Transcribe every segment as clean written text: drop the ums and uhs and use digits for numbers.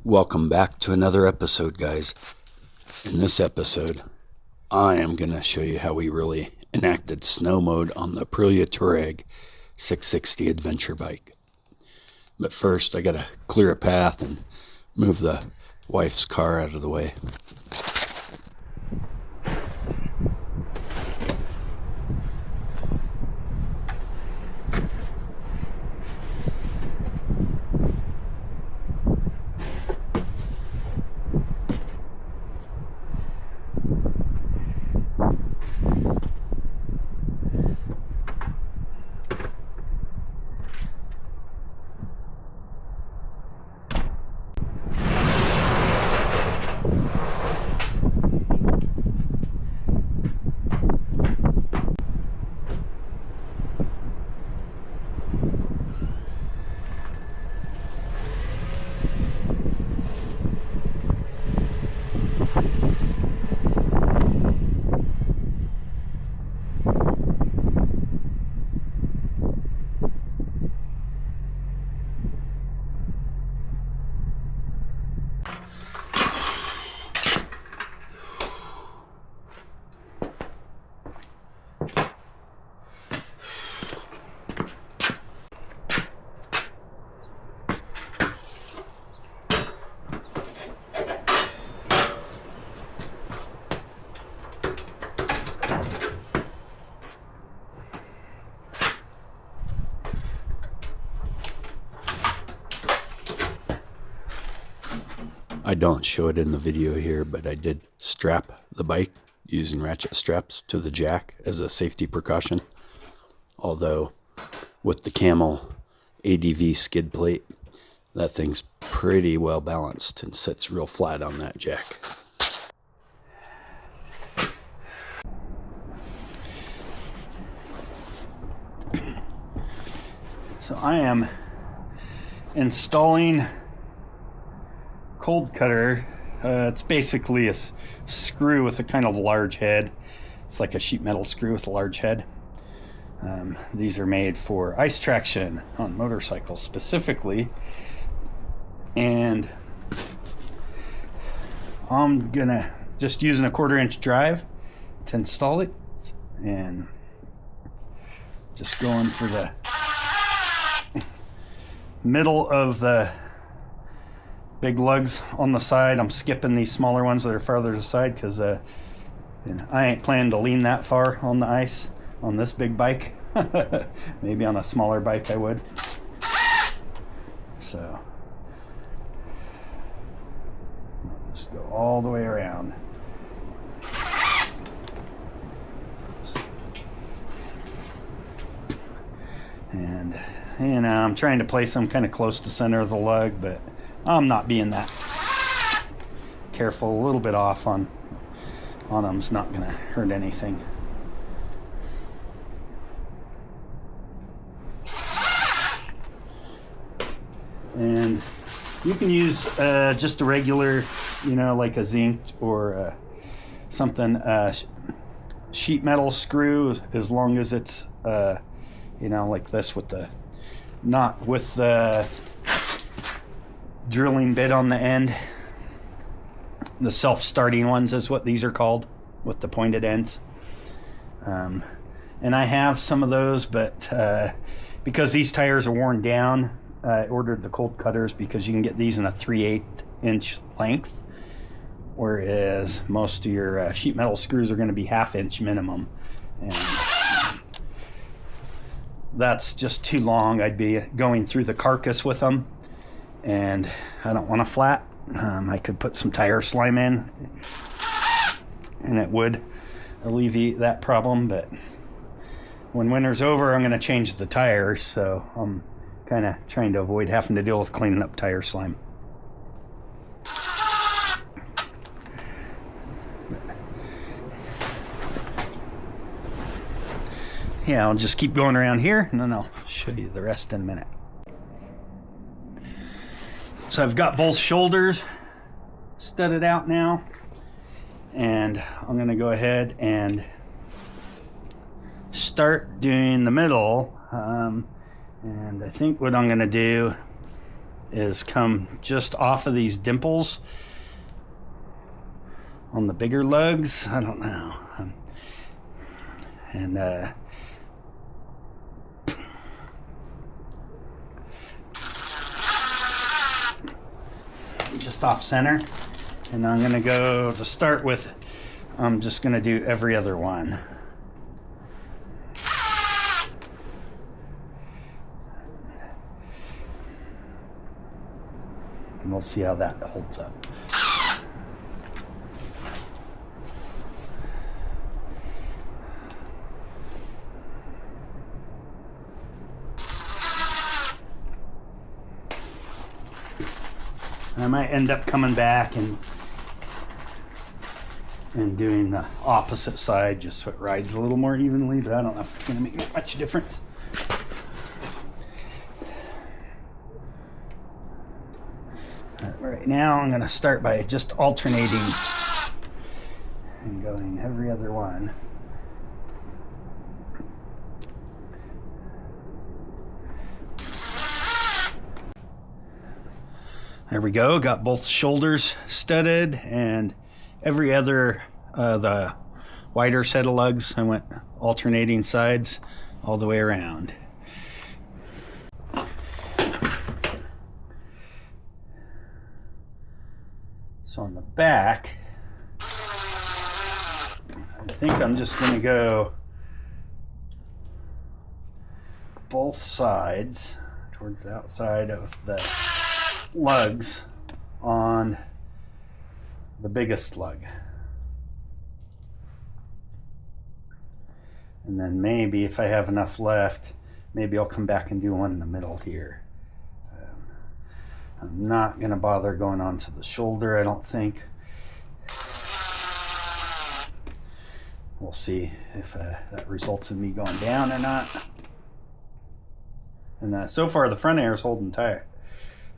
Welcome back to another episode, guys. In this episode, I am going to show you how we really enacted snow mode on the Aprilia Touareg 660 adventure bike. But first, I got to clear a path and move the wife's car out of the way. I don't show it in the video here, but I did strap the bike using ratchet straps to the jack as a safety precaution. Although with the Camel ADV skid plate, that thing's pretty well balanced and sits real flat on that jack. So I am installing cold cutter. It's basically a screw with a kind of large head. It's like a sheet metal screw with a large head. These are made for ice traction on motorcycles specifically, and I'm gonna just using a 1/4-inch drive to install it, and just going for the middle of the big lugs on the side. I'm skipping these smaller ones that are farther to the side because I ain't planning to lean that far on the ice on this big bike. Maybe on a smaller bike I would. So I'll just go all the way around. And I'm trying to place them kind of close to center of the lug, but I'm not being that careful. A little bit off on them's not gonna hurt anything. And you can use just a regular, like a zinc or something sheet metal screw, as long as it's like this, with the not with the drilling bit on the end. The self-starting ones is what these are called, with the pointed ends. And I have some of those, but because these tires are worn down, I ordered the cold cutters because you can get these in a 3/8 inch length, whereas most of your sheet metal screws are going to be 1/2 inch minimum, and that's just too long. I'd be going through the carcass with them, and I don't want a flat. I could put some tire slime in and it would alleviate that problem. But when winter's over, I'm going to change the tires, so I'm kind of trying to avoid having to deal with cleaning up tire slime. Yeah, I'll just keep going around here, and then I'll show you the rest in a minute. So I've got both shoulders studded out now, and I'm going to go ahead and start doing the middle. And I think what I'm going to do is come just off of these dimples on the bigger lugs. I don't know. And just off center. And I'm going to go to start with, I'm just going to do every other one. And we'll see how that holds up. I might end up coming back and doing the opposite side just so it rides a little more evenly, but I don't know if it's going to make much difference. Right now I'm going to start by just alternating and going every other one. There we go, got both shoulders studded, and every other, the wider set of lugs, I went alternating sides all the way around. So on the back, I think I'm just going to go both sides towards the outside of the lugs on the biggest lug. And then maybe if I have enough left, maybe I'll come back and do one in the middle here. I'm not going to bother going onto the shoulder, I don't think. We'll see if that results in me going down or not. And so far the front air is holding tire.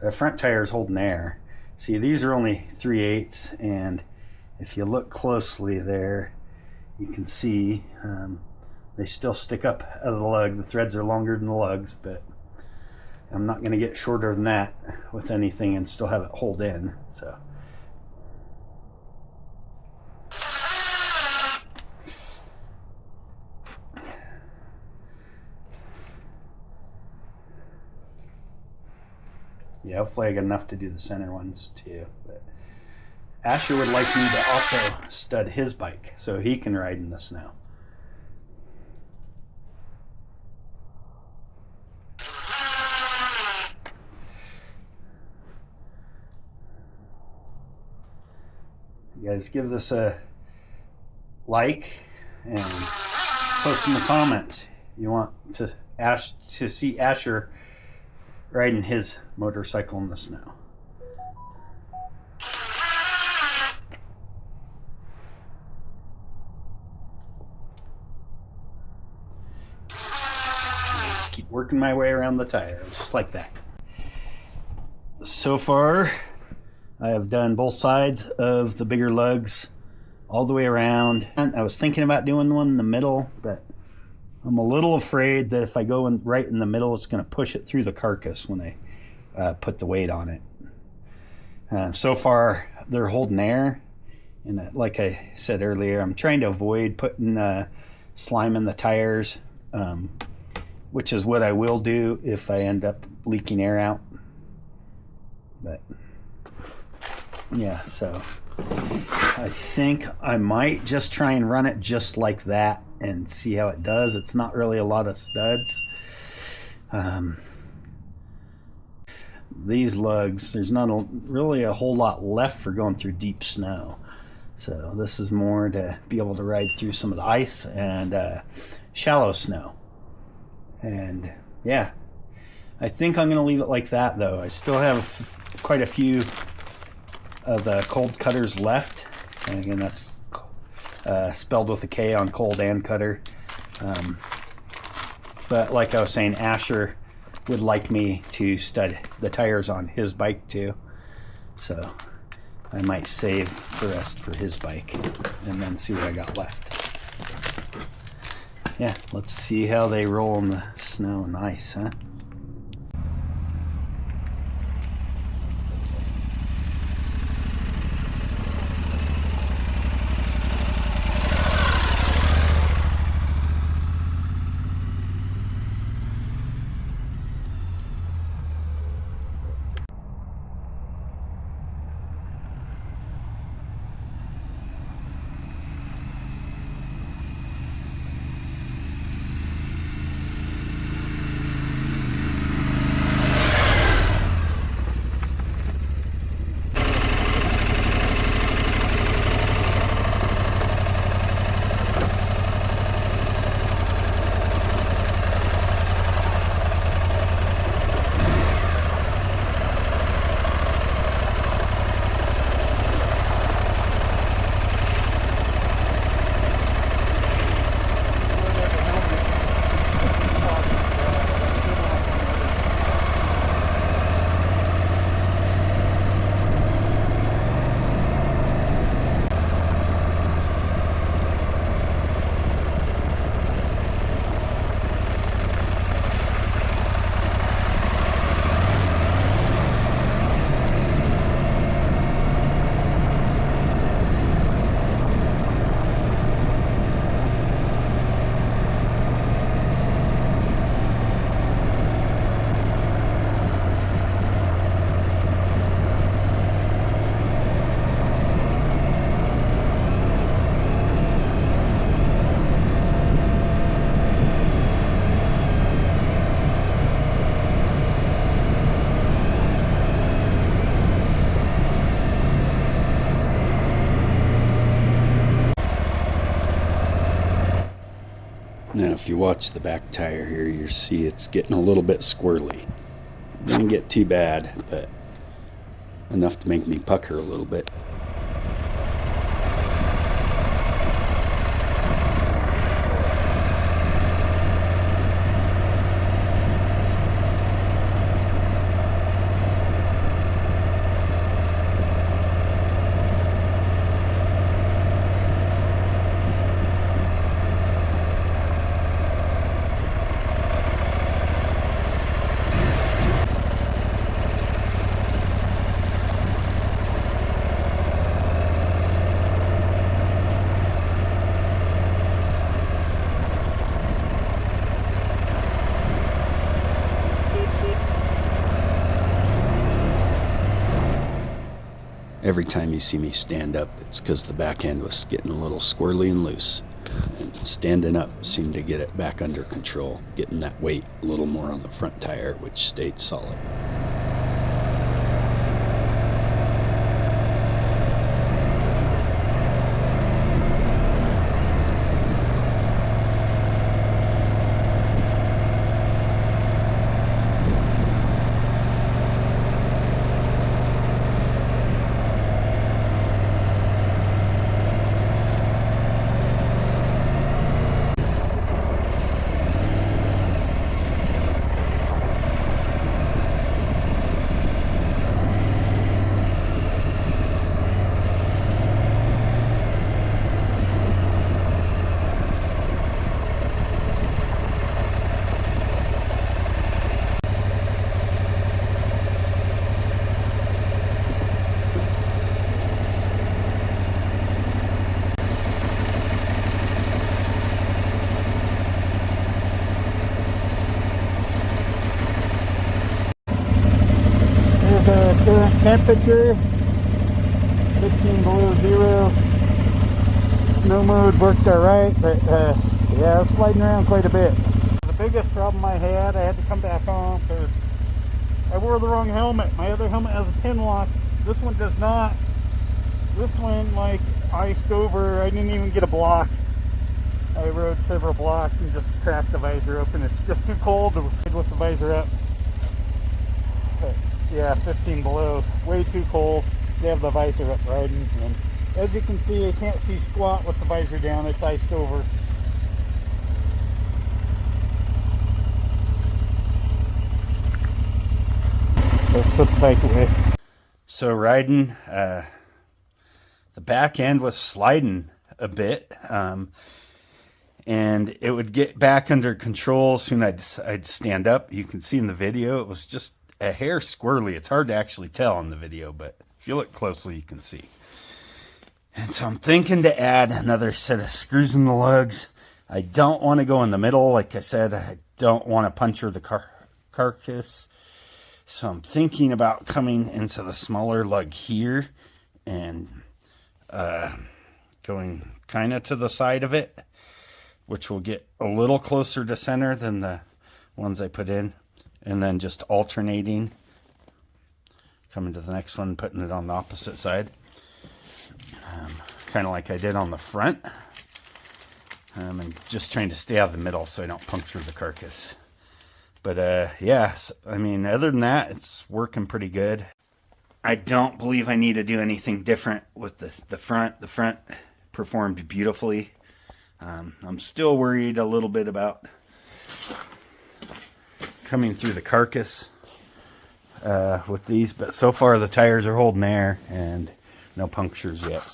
The front tire is holding air. See, these are only 3/8, and if you look closely there, you can see they still stick up out of the lug. The threads are longer than the lugs, but I'm not going to get shorter than that with anything and still have it hold in. So yeah, hopefully I got enough to do the center ones too. But Asher would like me to also stud his bike so he can ride in the snow. You guys give this a like and post in the comments. You want to see Asher riding his motorcycle in the snow. Keep working my way around the tire, just like that. So far, I have done both sides of the bigger lugs all the way around. And I was thinking about doing one in the middle, but I'm a little afraid that if I go in right in the middle, it's going to push it through the carcass when I put the weight on it. So far, they're holding air. And like I said earlier, I'm trying to avoid putting slime in the tires, which is what I will do if I end up leaking air out. But yeah, so I think I might just try and run it just like that and see how it does. It's not really a lot of studs. These lugs, there's not really a whole lot left for going through deep snow. So this is more to be able to ride through some of the ice and shallow snow. And yeah, I think I'm going to leave it like that though. I still have quite a few of the Cold Cutters left. And again, that's spelled with a K on Cold and Cutter. But like I was saying, Asher would like me to stud the tires on his bike too. So I might save the rest for his bike and then see what I got left. Yeah, let's see how they roll in the snow and ice, huh? Now if you watch the back tire here, you see it's getting a little bit squirrely. Didn't get too bad, but enough to make me pucker a little bit. Every time you see me stand up, it's because the back end was getting a little squirrely and loose. And standing up seemed to get it back under control, getting that weight a little more on the front tire, which stayed solid. Current temperature 15 below zero. Snow mode worked alright, but yeah, I was sliding around quite a bit. The biggest problem I had to come back on because I wore the wrong helmet. My other helmet has a pin lock. This one does not. This one, like, iced over. I didn't even get a block. I rode several blocks and just cracked the visor open. It's just too cold to ride with the visor up. But yeah, 15 below, way too cold. They have the visor up riding, and as you can see, I can't see squat with the visor down. It's iced over. Let's put the bike away. So riding, the back end was sliding a bit, and it would get back under control as soon as I'd stand up. You can see in the video, it was just a hair squirrely. It's hard to actually tell in the video, but if you look closely, you can see. And so I'm thinking to add another set of screws in the lugs. I don't want to go in the middle. Like I said, I don't want to puncture the carcass. So I'm thinking about coming into the smaller lug here and going kind of to the side of it, which will get a little closer to center than the ones I put in, and then just alternating, coming to the next one, putting it on the opposite side, kind of like I did on the front, and just trying to stay out of the middle so I don't puncture the carcass. But yeah, I mean, other than that, it's working pretty good. I don't believe I need to do anything different with the front. The front performed beautifully. I'm still worried a little bit about coming through the carcass with these, but so far the tires are holding air and no punctures yet.